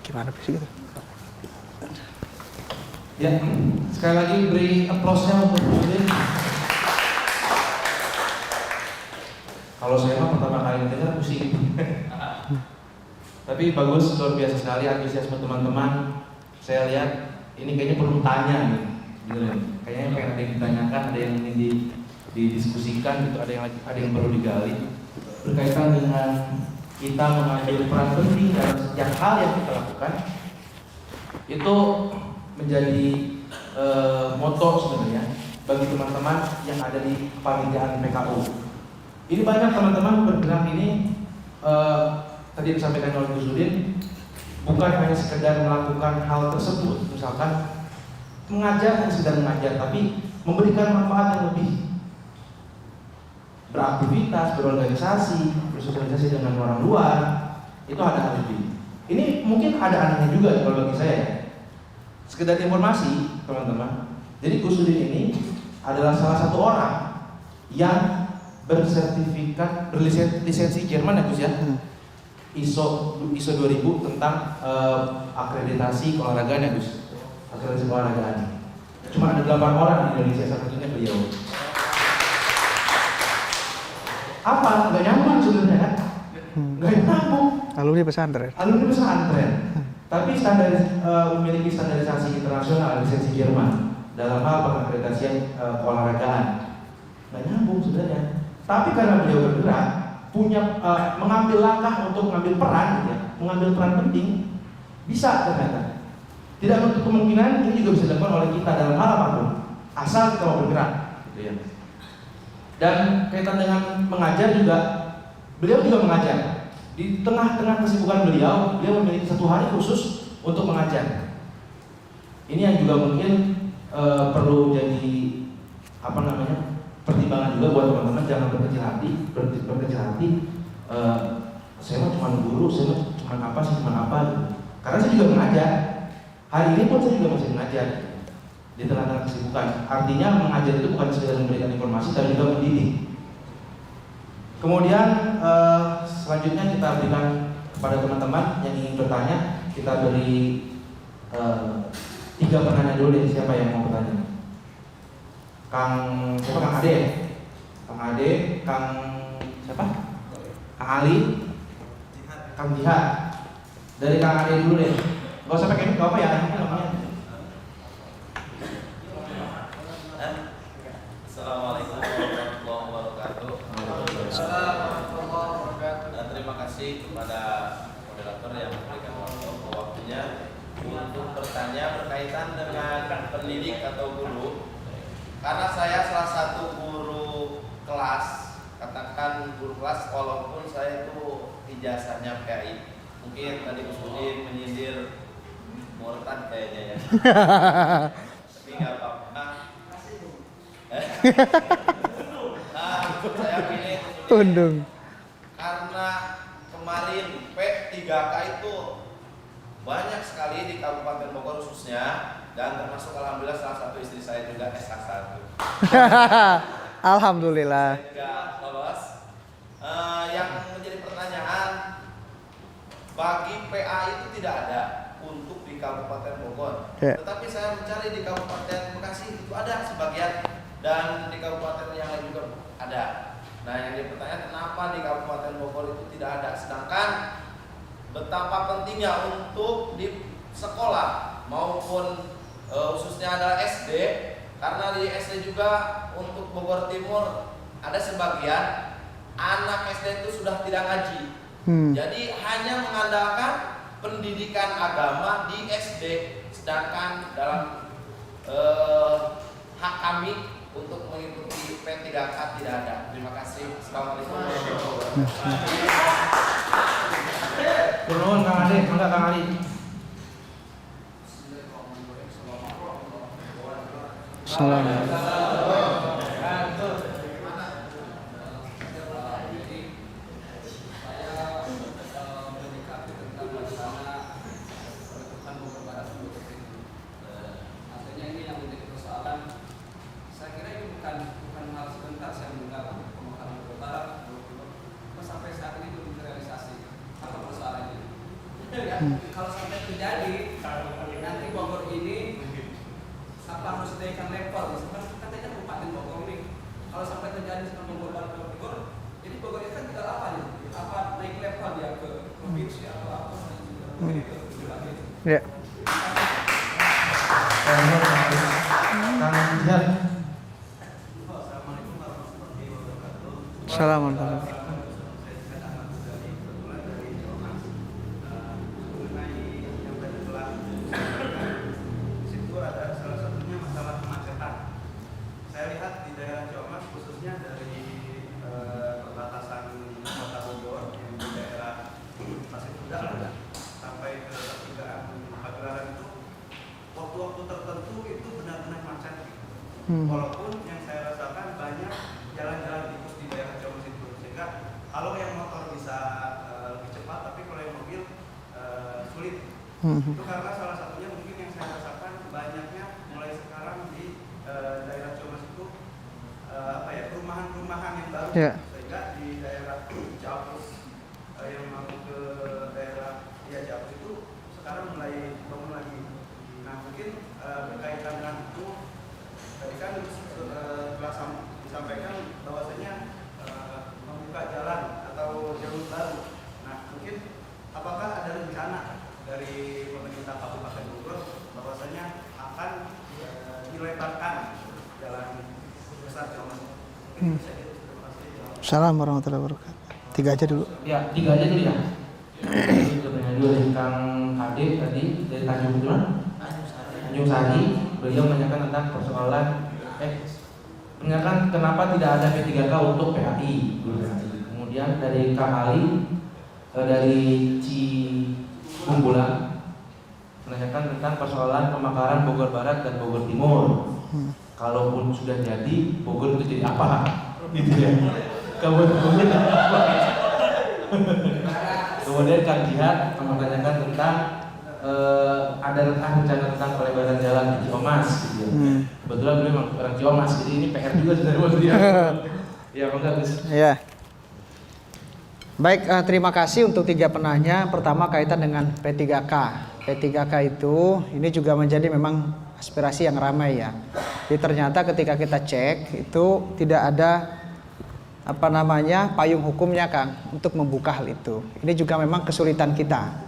Gimana sih gitu? Ya, sekali lagi beri applause-nya untuk Muslim. Kalau saya mah pertama kali dengar pusing. Tapi bagus, luar biasa sekali antusiasme teman-teman. Saya lihat ini kayaknya perlu tanya nih, gitu ya. Kayaknya pengen ada yang ditanyakan, ada yang ingin didiskusikan, gitu, ada yang perlu digali berkaitan dengan kita mengambil peran penting dalam setiap hal yang kita lakukan. Itu menjadi moto sebenarnya bagi teman-teman yang ada di kepanitiaan PKU. Ini banyak teman-teman bergerak ini tadi disampaikan oleh Gus Udin, bukan hanya sekedar melakukan hal tersebut, misalkan mengajar hanya sekedar mengajar, tapi memberikan manfaat yang lebih, beraktivitas, berorganisasi, bersosialisasi dengan orang luar, itu ada hal lebih. Ini mungkin ada anehnya juga kalau bagi saya. Sekedar informasi, teman-teman. Jadi Gus Udin ini adalah salah satu orang yang bersertifikat, berlisensi Jerman ya Gus ya? ISO 2000 tentang akreditasi keolahragaan ya Gus. Akreditasi keolahragaan. Cuma ada 8 orang di Indonesia, salah satunya beliau. Apa? Nggak nyambung sebenarnya kan? Nggak nyambung. Alumni pesantren. Alumni pesantren. Tapi memiliki standarisasi internasional, lisensi Jerman dalam hal pengakreditasian keolahragaan. Nggak nyambung sebenarnya. Tapi karena beliau bergerak, punya mengambil langkah untuk mengambil peran, gitu ya, mengambil peran penting, bisa ternyata. Tidak menutup kemungkinan ini juga bisa dilakukan oleh kita dalam hal apapun, asal kita mau bergerak, gitu ya. Dan kaitan dengan mengajar juga, beliau juga mengajar. Di tengah-tengah kesibukan beliau memiliki satu hari khusus untuk mengajar. Ini yang juga mungkin perlu jadi pertimbangan juga buat teman-teman, jangan berkecil hati. Saya mah cuma guru, saya mah cuma apa. Karena saya juga mengajar. Hari ini pun saya juga masih mengajar di tengah-tengah kesibukan. Artinya mengajar itu bukan sekedar memberikan informasi, tapi juga mendidik. Kemudian selanjutnya kita berikan kepada teman-teman yang ingin bertanya, kita beri 3 penanya dulu deh, siapa yang mau bertanya? Kang Ade, Kang siapa? Kang Ali, Kang Jihad. Dari Kang Ade dulu deh. Gak usah pakai ini, gak apa ya, namanya. Assalamualaikum warahmatullahi wabarakatuh. Terima kasih kepada moderator yang memberikan waktunya untuk bertanya berkaitan dengan pendidik atau guru. Karena saya salah satu guru kelas, katakan guru kelas, walaupun saya itu ijazahnya PAI. Mungkin tadi Gus Udin menyindir murtad kayaknya ya. Tapi nggak apa-apa. Saya pilih Tundung. karena kemarin P3K itu banyak sekali di Kabupaten Bogor khususnya, dan termasuk alhamdulillah salah satu istri saya juga S1. Alhamdulillah. Saya juga lolos. Yang menjadi pertanyaan, bagi PA itu tidak ada untuk di Kabupaten Bogor. Tetapi saya mencari di Kabupaten Bekasi itu ada sebagian, dan di kabupaten yang lain juga ada. Nah, yang dipertanyakan kenapa di Kabupaten Bogor itu tidak ada, sedangkan betapa pentingnya untuk di sekolah maupun khususnya adalah SD, karena di SD juga untuk Bogor Timur ada sebagian anak SD itu sudah tidak ngaji. Jadi hanya mengandalkan pendidikan agama di SD, sedangkan dalam hak kami untuk mengikuti P3K tidak ada. Terima kasih. Assalamualaikum warahmatullahi wabarakatuh. Turun Kang Ade, enggak Kang Ali. Salam. Kalau sampai terjadi nanti Bogor ini apa harus dinaikkan level, misalkan katanya Kabupaten Bogor ini kalau sampai terjadi sama Bogor, jadi Bogor itu kan tinggal apa nih? Apa naik level dia ke provinsi atau apa? Ya. Assalamualaikum. Walaupun yang saya rasakan banyak jalan-jalan tikus di daerah Ciamis itu, sehingga kalau yang motor bisa lebih cepat, tapi kalau yang mobil sulit. Itu karena salah satunya mungkin yang saya rasakan banyaknya mulai sekarang di daerah Ciamis itu perumahan-perumahan yang baru, sehingga di daerah Ciamis yang mau ke daerah Ciamis itu sekarang mulai bangun lagi. Nah mungkin berkaitan dengan itu. Tadi kan telah disampaikan bahwasanya membuka jalan atau jalur baru. Nah, mungkin apakah ada rencana dari pemerintah Kabupaten Bogor bahwasanya akan dilebarkan jalan besar Ciamis? Assalamualaikum warahmatullahi wabarakatuh. 3 aja dulu. Ya, 3 aja dulu ya. Sebenarnya dulu dari Kang Ade tadi dari Tanjung Sari, beliau menanyakan tentang persoalan menanyakan kenapa tidak ada P3K untuk PAI. Kemudian dari Kang Ali dari Cibunggulang menanyakan tentang persoalan pemekaran Bogor Barat dan Bogor Timur. Kalaupun sudah jadi, Bogor itu jadi apa? Gitu ya. Kemudian Kang Jihad menanyakan tentang ada rencana tentang pelebaran jalan di Ciamis gitu ya. Kebetulan beliau memang orang Ciamis, jadi ini PR juga sebenarnya buat dia. Ya, enggak Gus. Ya. Baik, terima kasih untuk 3 penanya. Pertama kaitan dengan P3K. P3K itu ini juga menjadi memang aspirasi yang ramai ya. Jadi ternyata ketika kita cek itu tidak ada payung hukumnya Kang untuk membuka hal itu. Ini juga memang kesulitan kita.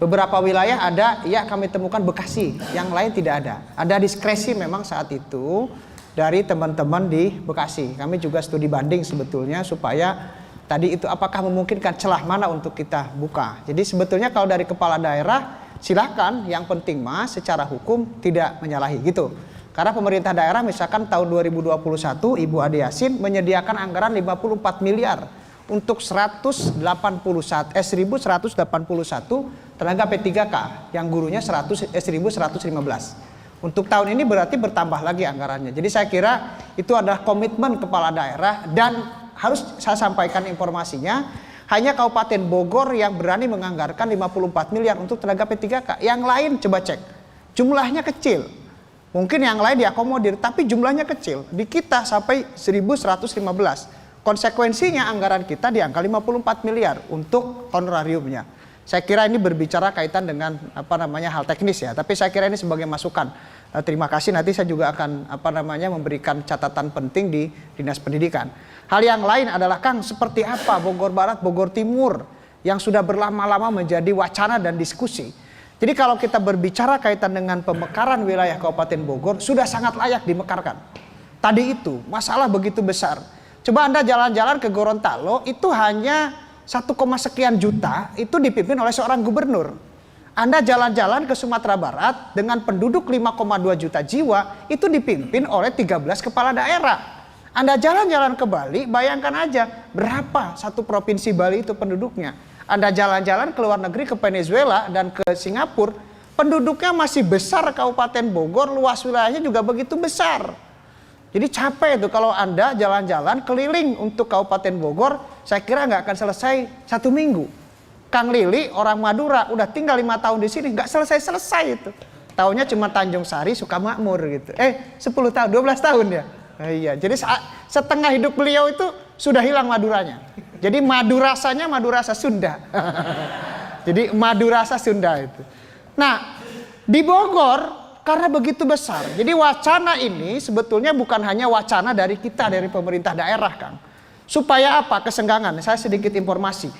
Beberapa wilayah ada, ya kami temukan Bekasi, yang lain tidak ada. Ada diskresi memang saat itu dari teman-teman di Bekasi. Kami juga studi banding sebetulnya supaya tadi itu apakah memungkinkan celah mana untuk kita buka. Jadi sebetulnya kalau dari kepala daerah silakan, yang penting mas secara hukum tidak menyalahi gitu. Karena pemerintah daerah misalkan tahun 2021 Ibu Ade Yasin menyediakan anggaran 54 miliar untuk 1.181 tenaga P3K yang gurunya 1.115. Untuk tahun ini berarti bertambah lagi anggarannya. Jadi saya kira itu adalah komitmen kepala daerah dan harus saya sampaikan informasinya, hanya Kabupaten Bogor yang berani menganggarkan 54 miliar untuk tenaga P3K. Yang lain coba cek, jumlahnya kecil. Mungkin yang lain diakomodir, tapi jumlahnya kecil. Di kita sampai 1.115. Konsekuensinya anggaran kita di angka 54 miliar untuk honorariumnya. Saya kira ini berbicara kaitan dengan hal teknis ya, tapi saya kira ini sebagai masukan. Terima kasih, nanti saya juga akan memberikan catatan penting di Dinas Pendidikan. Hal yang lain adalah Kang, seperti apa Bogor Barat, Bogor Timur yang sudah berlama-lama menjadi wacana dan diskusi. Jadi kalau kita berbicara kaitan dengan pemekaran wilayah Kabupaten Bogor sudah sangat layak dimekarkan. Tadi itu masalah begitu besar. Coba Anda jalan-jalan ke Gorontalo, itu hanya 1, sekian juta itu dipimpin oleh seorang gubernur. Anda jalan-jalan ke Sumatera Barat dengan penduduk 5,2 juta jiwa, itu dipimpin oleh 13 kepala daerah. Anda jalan-jalan ke Bali, bayangkan aja berapa satu provinsi Bali itu penduduknya. Anda jalan-jalan ke luar negeri, ke Venezuela dan ke Singapura, penduduknya masih besar. Kabupaten Bogor, luas wilayahnya juga begitu besar. Jadi capek itu kalau Anda jalan-jalan keliling untuk Kabupaten Bogor, saya kira nggak akan selesai 1 minggu. Kang Lili orang Madura udah tinggal 5 tahun di sini, nggak selesai itu. Tahunnya cuma Tanjung Sari, Sukamakmur gitu. 10 tahun, 12 tahun ya. Iya, jadi setengah hidup beliau itu sudah hilang Maduranya. Jadi madu rasanya madu rasa Sunda. Jadi madu rasa Sunda itu. Nah, di Bogor karena begitu besar, jadi wacana ini sebetulnya bukan hanya wacana dari kita, dari pemerintah daerah, Kang. Supaya apa? Kesenggangan. Saya sedikit informasi.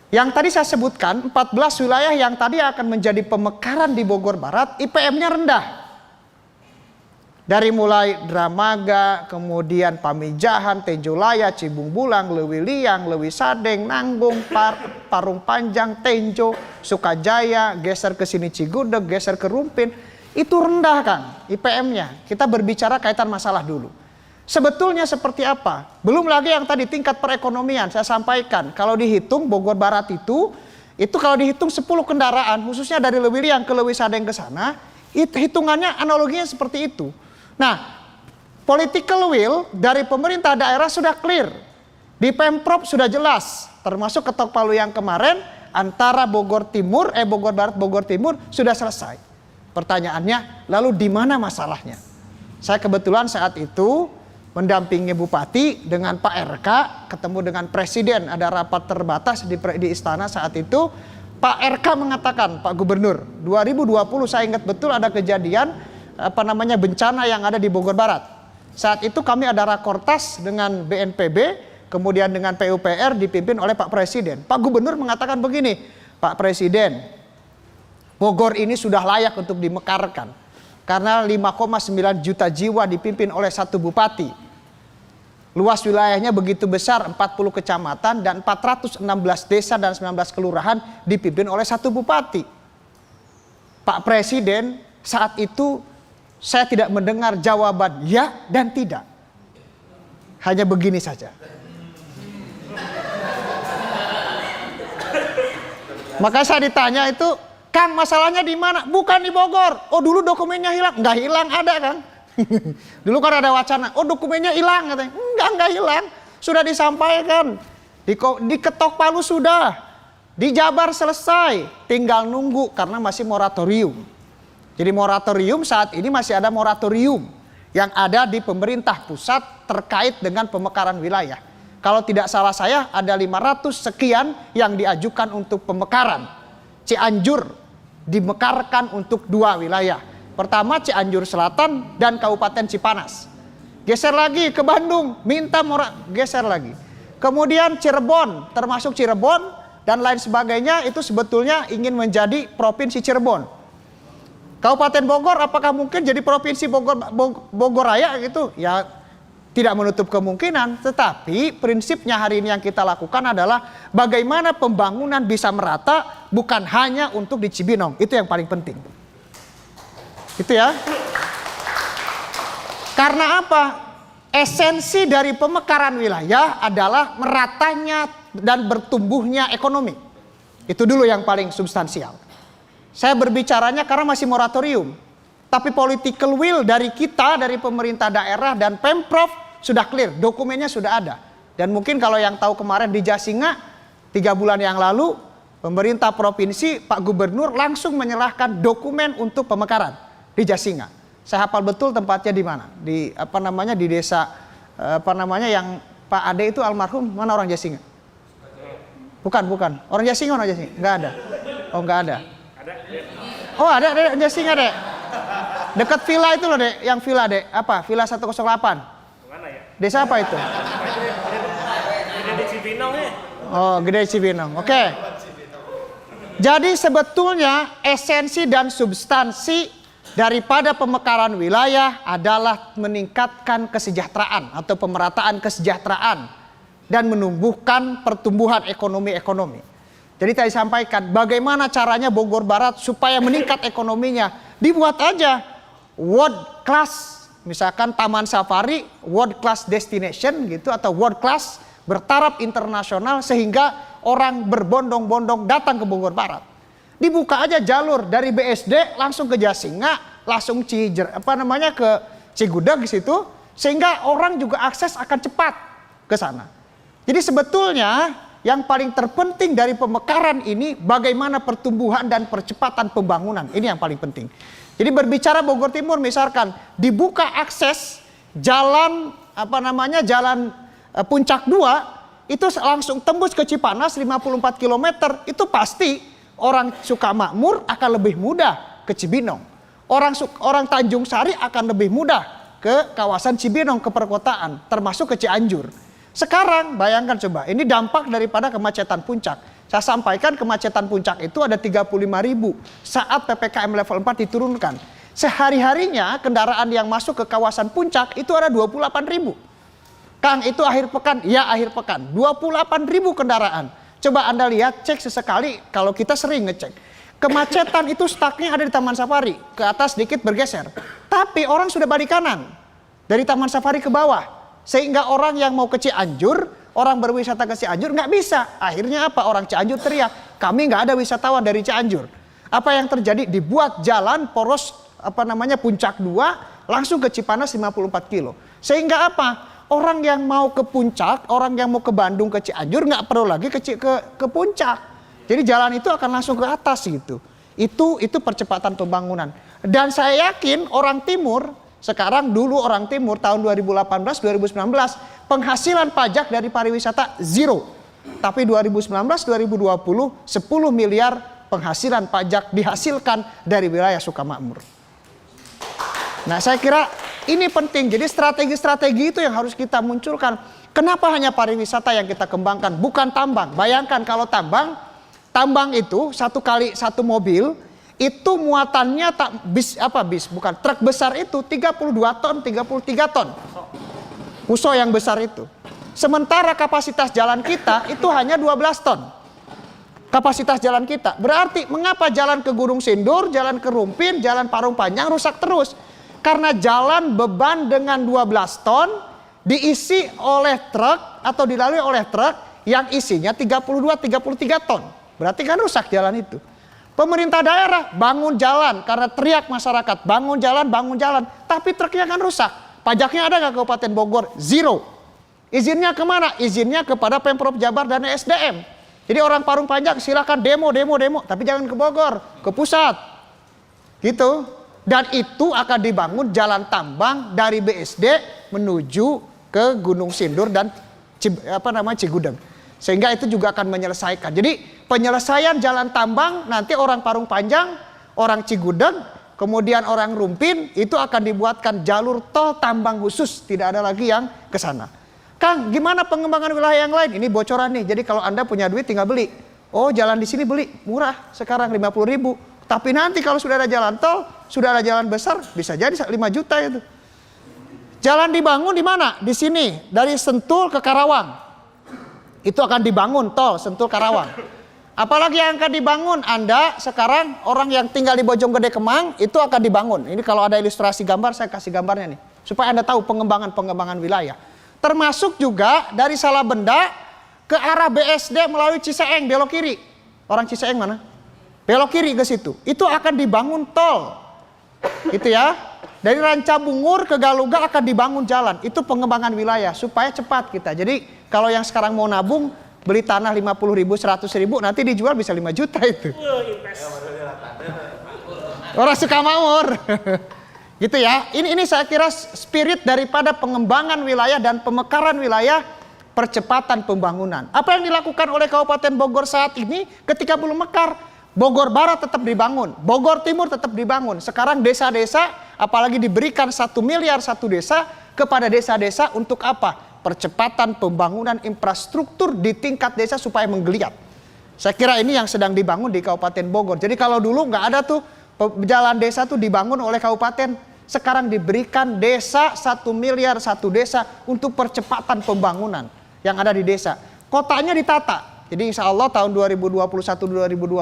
Yang tadi saya sebutkan, 14 wilayah yang tadi akan menjadi pemekaran di Bogor Barat, IPM-nya rendah. Dari mulai Dramaga, kemudian Pamijahan, Tejolaya, Cibung Bulang, Lewi Liang, Lewi Sadeng, Nanggung, Parung Panjang, Tenjo, Sukajaya, geser ke sini Cigudeg, geser ke Rumpin. Itu rendah, Kang, IPM-nya. Kita berbicara kaitan masalah dulu. Sebetulnya seperti apa? Belum lagi yang tadi tingkat perekonomian saya sampaikan. Kalau dihitung Bogor Barat itu kalau dihitung 10 kendaraan, khususnya dari Lewi Liang ke Lewi Sadeng ke sana, hitungannya analoginya seperti itu. Nah, political will dari pemerintah daerah sudah clear. Di Pemprov sudah jelas, termasuk ketok palu yang kemarin antara Bogor Barat Bogor Timur sudah selesai. Pertanyaannya, lalu di mana masalahnya? Saya kebetulan saat itu mendampingi Bupati dengan Pak RK, ketemu dengan Presiden, ada rapat terbatas di istana saat itu. Pak RK mengatakan, Pak Gubernur, 2020 saya ingat betul ada kejadian bencana yang ada di Bogor Barat. Saat itu kami ada rakortas dengan BNPB, kemudian dengan PUPR dipimpin oleh Pak Presiden. Pak Gubernur mengatakan begini, Pak Presiden, Bogor ini sudah layak untuk dimekarkan. Karena 5,9 juta jiwa dipimpin oleh satu bupati. Luas wilayahnya begitu besar, 40 kecamatan dan 416 desa dan 19 kelurahan dipimpin oleh satu bupati. Pak Presiden saat itu saya tidak mendengar jawaban ya dan tidak. Hanya begini saja. Maka saya ditanya itu, Kang, masalahnya di mana? Bukan di Bogor. Oh, dulu dokumennya hilang. Enggak hilang, ada, Kang. Dulu kan ada wacana, oh dokumennya hilang katanya. Enggak hilang. Sudah disampaikan. Di Ketok Palu sudah. Di Jabar selesai. Tinggal nunggu karena masih moratorium. Jadi moratorium saat ini masih ada moratorium yang ada di pemerintah pusat terkait dengan pemekaran wilayah. Kalau tidak salah saya ada 500 sekian yang diajukan untuk pemekaran. Cianjur dimekarkan untuk 2 wilayah. Pertama Cianjur Selatan dan Kabupaten Cipanas. Geser lagi ke Bandung, minta geser lagi. Kemudian Cirebon, termasuk Cirebon dan lain sebagainya itu sebetulnya ingin menjadi Provinsi Cirebon. Kabupaten Bogor apakah mungkin jadi Provinsi Bogor Raya gitu? Ya tidak menutup kemungkinan, tetapi prinsipnya hari ini yang kita lakukan adalah bagaimana pembangunan bisa merata bukan hanya untuk di Cibinong. Itu yang paling penting. Itu ya. Karena apa? Esensi dari pemekaran wilayah adalah meratanya dan bertumbuhnya ekonomi. Itu dulu yang paling substansial. Saya berbicaranya karena masih moratorium. Tapi political will dari kita, dari pemerintah daerah dan Pemprov sudah clear, dokumennya sudah ada. Dan mungkin kalau yang tahu kemarin di Jasinga 3 bulan yang lalu, pemerintah provinsi, Pak Gubernur langsung menyerahkan dokumen untuk pemekaran di Jasinga. Saya hafal betul tempatnya di mana, di desa yang Pak Ade itu almarhum, mana orang Jasinga? Bukan. Orang Jasinga, enggak ada. Oh, enggak ada. Oh, ada Jasinga, Dek. Dekat villa itu loh, Dek, yang villa, Dek. Apa? Villa 108. Mana ya? Desa apa itu? Gede Cibinong ya. Oh, Gede Cibinong. Oke. Jadi sebetulnya esensi dan substansi daripada pemekaran wilayah adalah meningkatkan kesejahteraan atau pemerataan kesejahteraan dan menumbuhkan pertumbuhan ekonomi. Jadi tadi sampaikan bagaimana caranya Bogor Barat supaya meningkat ekonominya. Dibuat aja world class, misalkan Taman Safari world class destination gitu atau world class bertaraf internasional sehingga orang berbondong-bondong datang ke Bogor Barat. Dibuka aja jalur dari BSD langsung ke Jasinga, langsung ke Cigudeg situ sehingga orang juga akses akan cepat ke sana. Jadi sebetulnya yang paling terpenting dari pemekaran ini bagaimana pertumbuhan dan percepatan pembangunan. Ini yang paling penting. Jadi berbicara Bogor Timur misalkan dibuka akses jalan jalan Puncak 2 itu langsung tembus ke Cipanas 54 km, itu pasti orang Sukamakmur akan lebih mudah ke Cibinong. Orang Tanjung Sari akan lebih mudah ke kawasan Cibinong, ke perkotaan, termasuk ke Cianjur. Sekarang bayangkan coba, ini dampak daripada kemacetan puncak. Saya sampaikan kemacetan puncak itu ada 35.000 saat PPKM level 4 diturunkan. Sehari-harinya kendaraan yang masuk ke kawasan puncak itu ada 28.000. Kang, itu akhir pekan? Ya, akhir pekan. 28.000 kendaraan. Coba Anda lihat, cek sesekali, kalau kita sering ngecek. Kemacetan itu stucknya ada di Taman Safari. Ke atas sedikit bergeser. Tapi orang sudah balik kanan. Dari Taman Safari ke bawah. Sehingga orang yang mau ke Cianjur, orang berwisata ke Cianjur nggak bisa. Akhirnya apa? Orang Cianjur teriak, kami nggak ada wisatawan dari Cianjur. Apa yang terjadi? Dibuat jalan poros Puncak 2 langsung ke Cipanas 54 kilo. Sehingga apa? Orang yang mau ke puncak, orang yang mau ke Bandung, ke Cianjur nggak perlu lagi ke puncak. Jadi jalan itu akan langsung ke atas gitu. Itu percepatan pembangunan. Dan saya yakin orang timur, sekarang dulu orang timur tahun 2018, 2019 penghasilan pajak dari pariwisata zero. Tapi 2019, 2020 10 miliar penghasilan pajak dihasilkan dari wilayah Sukamakmur. Nah, saya kira ini penting. Jadi strategi-strategi itu yang harus kita munculkan. Kenapa hanya pariwisata yang kita kembangkan, bukan tambang? Bayangkan kalau tambang itu satu mobil itu muatannya truk besar itu 32 ton, 33 ton. Muso yang besar itu. Sementara kapasitas jalan kita itu hanya 12 ton. Kapasitas jalan kita. Berarti mengapa jalan ke Gunung Sindur, jalan ke Rumpin, jalan Parung Panjang rusak terus? Karena jalan beban dengan 12 ton diisi oleh truk atau dilalui oleh truk yang isinya 32-33 ton. Berarti kan rusak jalan itu. Pemerintah daerah bangun jalan karena teriak masyarakat, bangun jalan. Tapi truknya kan rusak. Pajaknya ada nggak Kabupaten Bogor? Zero. Izinnya kemana? Izinnya kepada Pemprov Jabar dan SDM. Jadi orang Parung Panjang silakan demo. Tapi jangan ke Bogor, ke pusat. Gitu. Dan itu akan dibangun jalan tambang dari BSD menuju ke Gunung Sindur dan Cigudeg. Sehingga itu juga akan menyelesaikan. Jadi penyelesaian jalan tambang nanti orang Parung Panjang, orang Cigudeg, kemudian orang Rumpin itu akan dibuatkan jalur tol tambang khusus. Tidak ada lagi yang ke sana. Kang, gimana pengembangan wilayah yang lain? Ini bocoran nih. Jadi kalau Anda punya duit tinggal beli. Oh, jalan di sini beli murah sekarang 50.000. Tapi nanti kalau sudah ada jalan tol, sudah ada jalan besar, bisa jadi 5 juta itu. Jalan dibangun di mana? Di sini, dari Sentul ke Karawang. Itu akan dibangun tol Sentul Karawang. Apalagi yang akan dibangun? Anda sekarang orang yang tinggal di Bojonggede Kemang itu akan dibangun. Ini kalau ada ilustrasi gambar saya kasih gambarnya nih, supaya Anda tahu pengembangan wilayah. Termasuk juga dari Salabenda ke arah BSD melalui Ciseeng belok kiri. Orang Ciseeng mana? Belok kiri ke situ. Itu akan dibangun tol. Gitu ya. Dari Rancabungur ke Galuga akan dibangun jalan. Itu pengembangan wilayah supaya cepat kita. Jadi kalau yang sekarang mau nabung beli tanah 50.000, 100.000 nanti dijual bisa 5 juta itu. Orang Sukamakmur. Gitu ya. Ini saya kira spirit daripada pengembangan wilayah dan pemekaran wilayah, percepatan pembangunan. Apa yang dilakukan oleh Kabupaten Bogor saat ini ketika belum mekar? Bogor Barat tetap dibangun, Bogor Timur tetap dibangun. Sekarang desa-desa apalagi diberikan 1 miliar satu desa kepada desa-desa untuk apa? Percepatan pembangunan infrastruktur di tingkat desa supaya menggeliat. Saya kira ini yang sedang dibangun di Kabupaten Bogor. Jadi kalau dulu nggak ada tuh jalan desa tuh dibangun oleh kabupaten, sekarang diberikan desa 1 miliar satu desa untuk percepatan pembangunan yang ada di desa. Kotanya ditata. Jadi insya Allah tahun 2021-2022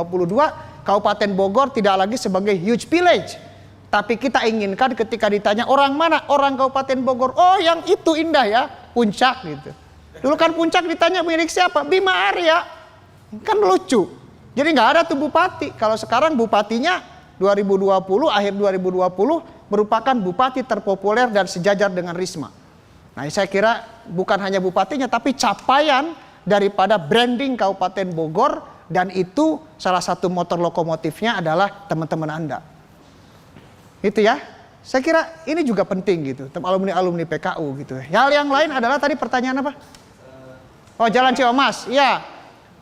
Kabupaten Bogor tidak lagi sebagai huge village. Tapi kita inginkan ketika ditanya orang mana? Orang Kabupaten Bogor. Oh yang itu indah ya, Puncak gitu. Dulu kan Puncak ditanya milik siapa? Bima Arya. Kan lucu. Jadi nggak ada tuh bupati. Kalau sekarang bupatinya 2020, akhir 2020 merupakan bupati terpopuler dan sejajar dengan Risma. Nah saya kira bukan hanya bupatinya tapi capaian daripada branding Kabupaten Bogor, dan itu salah satu motor lokomotifnya adalah teman-teman Anda. Itu ya. Saya kira ini juga penting gitu, alumni-alumni PKU gitu. Hal yang lain adalah tadi pertanyaan apa? Oh, Jalan Ciamas. Ya.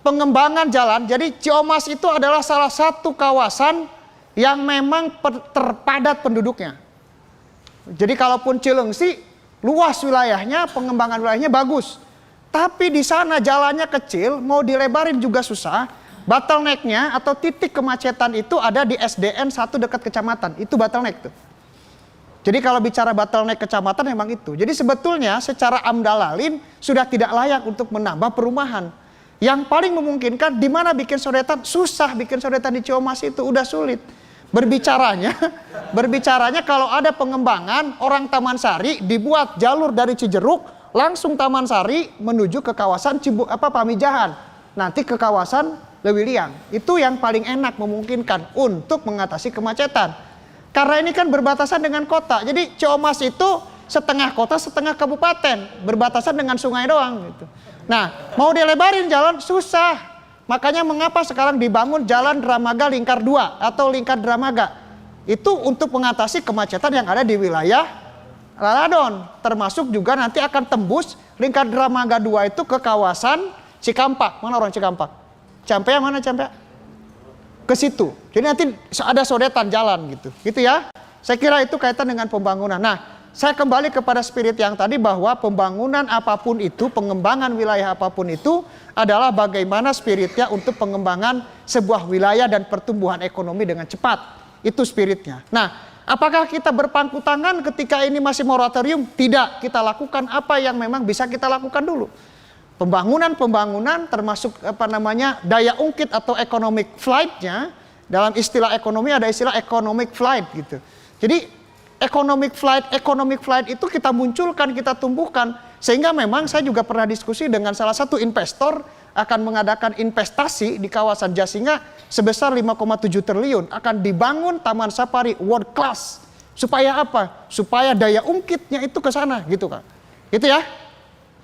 pengembangan jalan. Jadi Ciamas itu adalah salah satu kawasan yang memang terpadat penduduknya. Jadi kalaupun Cileungsi luas wilayahnya, pengembangan wilayahnya bagus. Tapi di sana jalannya kecil, mau dilebarin juga susah. Bottleneck-nya atau titik kemacetan itu ada di SDN 1 dekat kecamatan. Itu bottleneck tuh. Jadi kalau bicara bottleneck kecamatan memang itu. Jadi sebetulnya secara amdalalin sudah tidak layak untuk menambah perumahan. Yang paling memungkinkan di mana bikin sodetan? Susah bikin sodetan di Ciamas itu, udah sulit. Berbicaranya kalau ada pengembangan orang Taman Sari dibuat jalur dari Cijeruk langsung Taman Sari menuju ke kawasan Pamijahan, nanti ke kawasan Lewiliang. Itu yang paling enak memungkinkan untuk mengatasi kemacetan. Karena ini kan berbatasan dengan kota. Jadi Ciamas itu setengah kota, setengah kabupaten, berbatasan dengan sungai doang gitu. Nah, mau dilebarin jalan susah. Makanya mengapa sekarang dibangun jalan Dramaga Lingkar 2 atau Lingkar Dramaga. Itu untuk mengatasi kemacetan yang ada di wilayah Laladon. Termasuk juga nanti akan tembus Lingkar Dramaga 2 itu ke kawasan Cikampak. Mana orang Cikampak? Campea mana Campea? Ke situ. Jadi nanti ada sodetan jalan gitu. Gitu ya. Saya kira itu kaitan dengan pembangunan. Nah, saya kembali kepada spirit yang tadi bahwa pembangunan apapun itu, pengembangan wilayah apapun itu adalah bagaimana spiritnya untuk pengembangan sebuah wilayah dan pertumbuhan ekonomi dengan cepat. Itu spiritnya. Nah, apakah kita berpangku tangan ketika ini masih moratorium? Tidak, kita lakukan apa yang memang bisa kita lakukan dulu. Pembangunan termasuk daya ungkit atau economic flight-nya. Dalam istilah ekonomi ada istilah economic flight gitu. Jadi economic flight itu kita munculkan, kita tumbuhkan. Sehingga memang saya juga pernah diskusi dengan salah satu investor akan mengadakan investasi di kawasan Jasinga sebesar 5,7 triliun. Akan dibangun Taman Safari world class. Supaya apa? Supaya daya ungkitnya itu ke sana gitu kan. Gitu ya.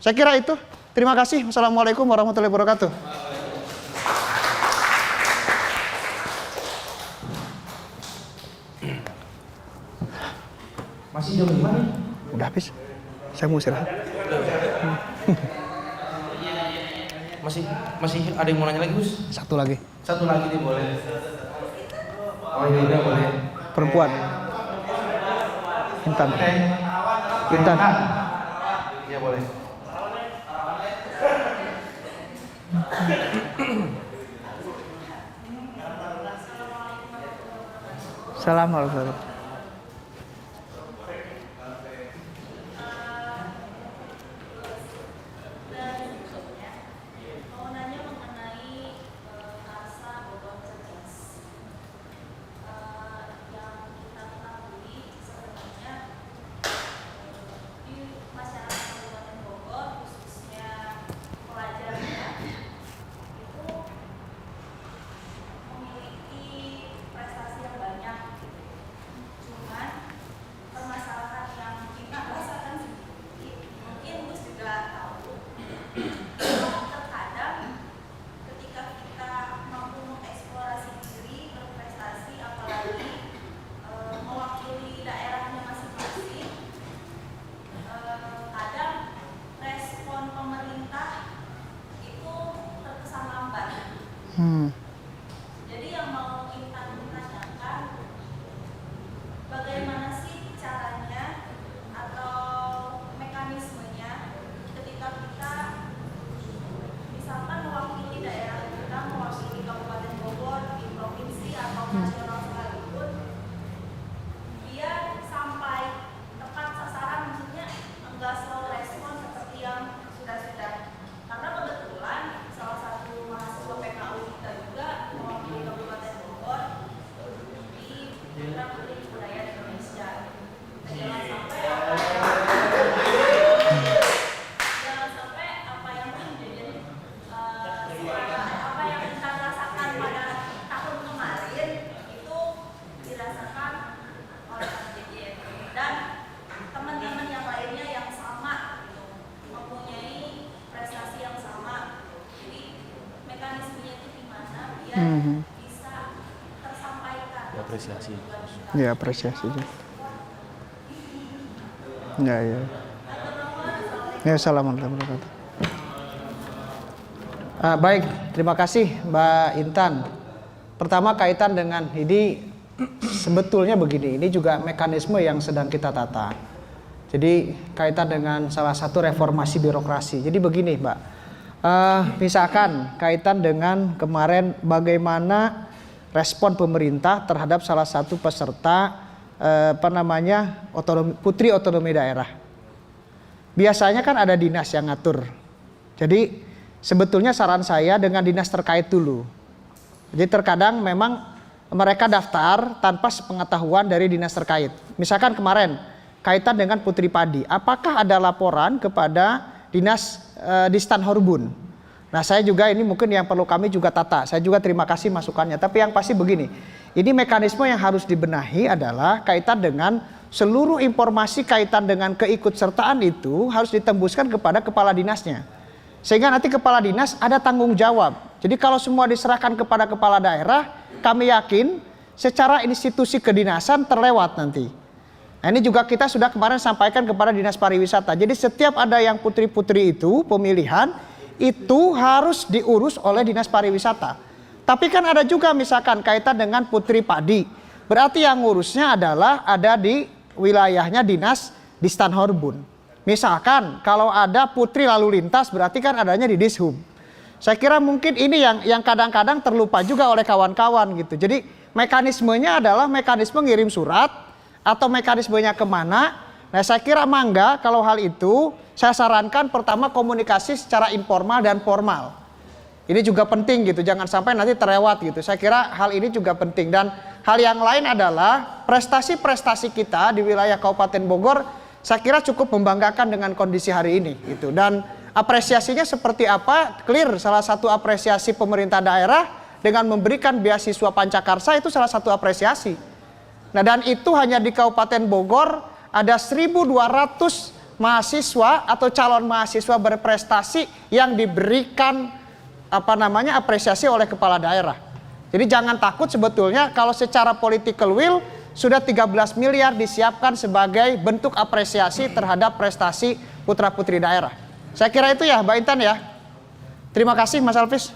Saya kira itu. Terima kasih. Wassalamualaikum warahmatullahi wabarakatuh. Masih jam 5 nih? Udah habis. Saya mau istirahat. Masih ada yang mau nanya lagi, Gus? Satu lagi. Satu lagi nih boleh. Oh iya udah boleh. Perempuan. Intan. Intan. Iya boleh. Assalamualaikum. Jadi yang mau Intan tanyakan, bagaimana sih caranya atau mekanismenya ketika kita misalkan mewakili daerah kita, mewakili Kabupaten Bogor di provinsi atau nasional sekalipun, dia sampai tepat sasaran, maksudnya enggak slow respon seperti yang sudah-sudah. Karena kebetulan salah satu mahasiswa PKU kita juga mewakili Kabupaten Bogor di Putra Putri Budaya Indonesia. Jangan sampai apa yang menjadi apa yang kita rasakan pada tahun kemarin itu dirasakan oleh KJJF dan teman-teman yang lainnya yang sama gitu, mempunyai prestasi yang sama. Jadi mekanismenya itu gimana biar bisa tersampaikan. Apresiasi. Ya, apresiasi. Ya, ya. Ya, assalamualaikum warahmatullahi wabarakatuh. Baik, terima kasih Mbak Intan. Pertama kaitan dengan ini, sebetulnya begini, ini juga mekanisme yang sedang kita tata. Jadi kaitan dengan salah satu reformasi birokrasi. Jadi begini Mbak, misalkan kaitan dengan kemarin bagaimana respon pemerintah terhadap salah satu peserta putri otonomi daerah. Biasanya kan ada dinas yang ngatur. Jadi sebetulnya saran saya dengan dinas terkait dulu. Jadi terkadang memang mereka daftar tanpa sepengetahuan dari dinas terkait. Misalkan kemarin kaitan dengan Putri Padi, apakah ada laporan kepada dinas di Stan Horbun? Nah saya juga ini mungkin yang perlu kami juga tata. Saya juga terima kasih masukannya. Tapi yang pasti begini, ini mekanisme yang harus dibenahi adalah kaitan dengan seluruh informasi kaitan dengan keikutsertaan itu harus ditembuskan kepada kepala dinasnya. Sehingga nanti kepala dinas ada tanggung jawab. Jadi kalau semua diserahkan kepada kepala daerah, kami yakin secara institusi kedinasan terlewat nanti. Nah ini juga kita sudah kemarin sampaikan kepada Dinas Pariwisata. Jadi setiap ada yang putri-putri itu pemilihan itu harus diurus oleh Dinas Pariwisata. Tapi kan ada juga misalkan kaitan dengan Putri Padi. Berarti yang ngurusnya adalah ada di wilayahnya dinas di Stan Horbun. Misalkan kalau ada putri lalu lintas berarti kan adanya di Dishub. Saya kira mungkin ini yang kadang-kadang terlupa juga oleh kawan-kawan gitu. Jadi mekanismenya adalah mekanisme ngirim surat atau mekanismenya kemana. Nah saya kira mangga kalau hal itu saya sarankan pertama komunikasi secara informal dan formal. Ini juga penting gitu, jangan sampai nanti terlewat gitu. Saya kira hal ini juga penting. Dan hal yang lain adalah prestasi-prestasi kita di wilayah Kabupaten Bogor saya kira cukup membanggakan dengan kondisi hari ini gitu. Dan apresiasinya seperti apa? Clear, salah satu apresiasi pemerintah daerah dengan memberikan beasiswa Pancakarsa itu salah satu apresiasi. Nah dan itu hanya di Kabupaten Bogor ada 1.200 mahasiswa atau calon mahasiswa berprestasi yang diberikan apresiasi oleh kepala daerah. Jadi jangan takut sebetulnya kalau secara political will sudah 13 miliar disiapkan sebagai bentuk apresiasi terhadap prestasi putra-putri daerah. Saya kira itu ya Mbak Intan ya. Terima kasih Mas Alvis.